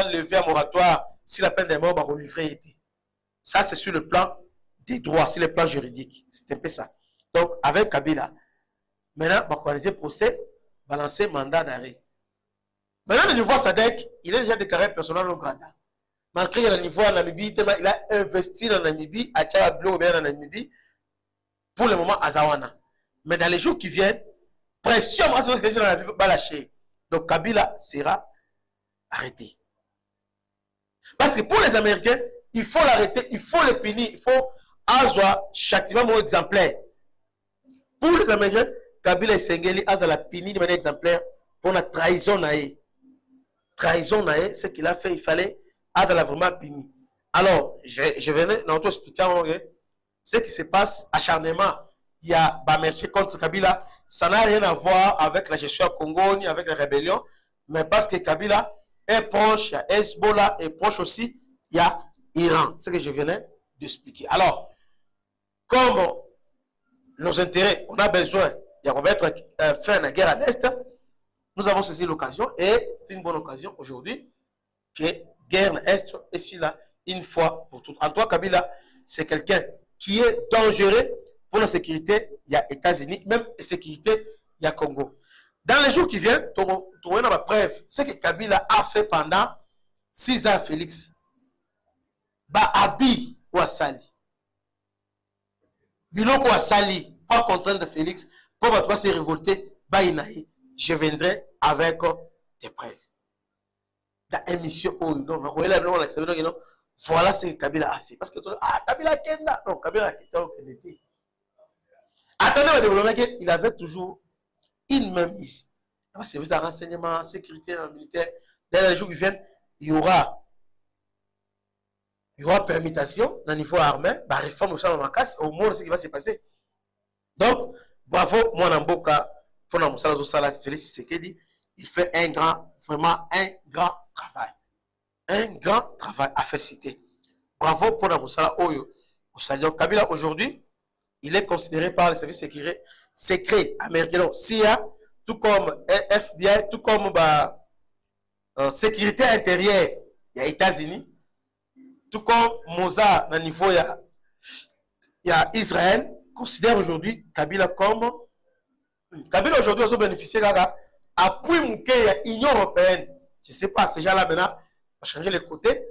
A: lever un moratoire si la peine de mort va colifré. Ça, c'est sur le plan des droits, sur le plan juridique. C'est un peu ça. Donc, avec Kabila, maintenant, on va organiser procès, balancer mandat d'arrêt. Maintenant, le niveau SADC, il est déjà déclaré personnel non grata. Malgré le niveau en Namibie, il a investi dans Namibie, à Tchablo, bien en Namibie, pour le moment à Zawana. Mais dans les jours qui viennent, pression, moi, c'est que je n'ai pas lâché. Donc Kabila sera arrêté. Parce que pour les Américains, il faut l'arrêter, il faut le punir, il faut avoir châtiment exemplaire. Pour les Américains, Kabila et Sengeli a la punir de manière exemplaire pour la trahison naïe. Trahison naïe, ce qu'il a fait, il fallait avoir vraiment puni. Alors, je venais dans expliquer ce qui se passe, acharnement. Il y a Bamerké contre Kabila. Ça n'a rien à voir avec la gestion à Congo ni avec la rébellion, mais parce que Kabila est proche, il y a Hezbollah est proche aussi, il y a Iran. C'est ce que je venais d'expliquer. Alors, comme nos intérêts, on a besoin de remettre fin à la guerre à l'Est, nous avons saisi l'occasion et c'est une bonne occasion aujourd'hui que guerre à l'Est est ici là, une fois pour toutes. Antoine Kabila, c'est quelqu'un qui est dangereux pour la sécurité, il y a États-Unis, même la sécurité, il y a Congo. Dans les jours qui viennent, tu vois ma preuve, ce que Kabila a fait pendant 6 ans à Félix. Ba Abi ou Asali. Biloko Asali, pas contrainte de Félix, pour ne pas se révolter, ba Inaï, je viendrai avec des preuves. Dans l'émission, voilà ce que Kabila a fait. Parce que Kabila Kenda, non, Kabila Kenda, attendez, il avait toujours une même ici. Le service de renseignement, sécurité militaire, dans les jours qui viennent, il y aura permutation dans le niveau armé, la réforme au moins ce qui va se passer. Donc, bravo, moi, Namboka, pour Namoussala Félix Tshisekedi, il fait vraiment un grand travail. Un grand travail à féliciter. Bravo pour Namoussala Oyo. Kabila aujourd'hui, il est considéré par les services secrets américains, CIA, tout comme FBI, tout comme sécurité intérieure, il y a États-Unis, tout comme Mossad, dans le niveau, il y a Israël, considère aujourd'hui Kabila comme. Kabila aujourd'hui a bénéficié d'appui de l'Union européenne. Je ne sais pas, ces gens-là maintenant, on va changer les côtés.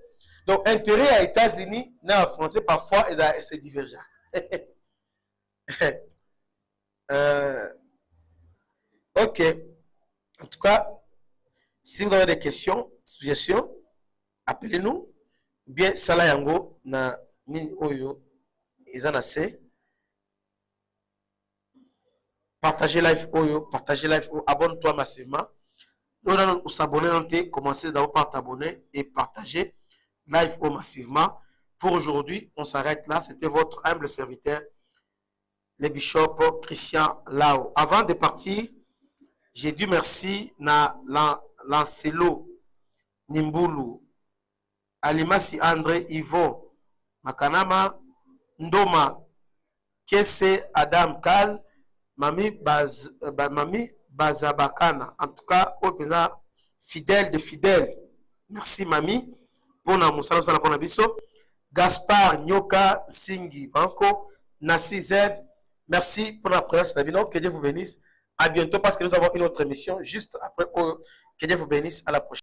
A: Donc, intérêt à États-Unis, en français, parfois, c'est divergent. Ok. En tout cas, si vous avez des questions, suggestions, appelez-nous. Bien, Sala Yango, na Nin Oyo, Izana C. Partagez live Oyo, partagez live Oyo, abonne-toi massivement. Nous allons s'abonner, commencez d'abord par t'abonner et partager live Oyo massivement. Pour aujourd'hui, on s'arrête là. C'était votre humble serviteur, le bishop Christian Lao. Avant de partir, j'ai dit merci à Lancelo Nimbulu, Alimasi André Yvon, Makanama Ndoma, Kese Adam Kal, Mami Bazabakana. En tout cas, au présent, fidèle de fidèles. Merci, Mami. Pour la biso. Gaspard Nyoka Singi Banco, Nassi Z. Merci pour la présence, Nabino. Que Dieu vous bénisse. À bientôt parce que nous avons une autre émission juste après. Que Dieu vous bénisse. À la prochaine.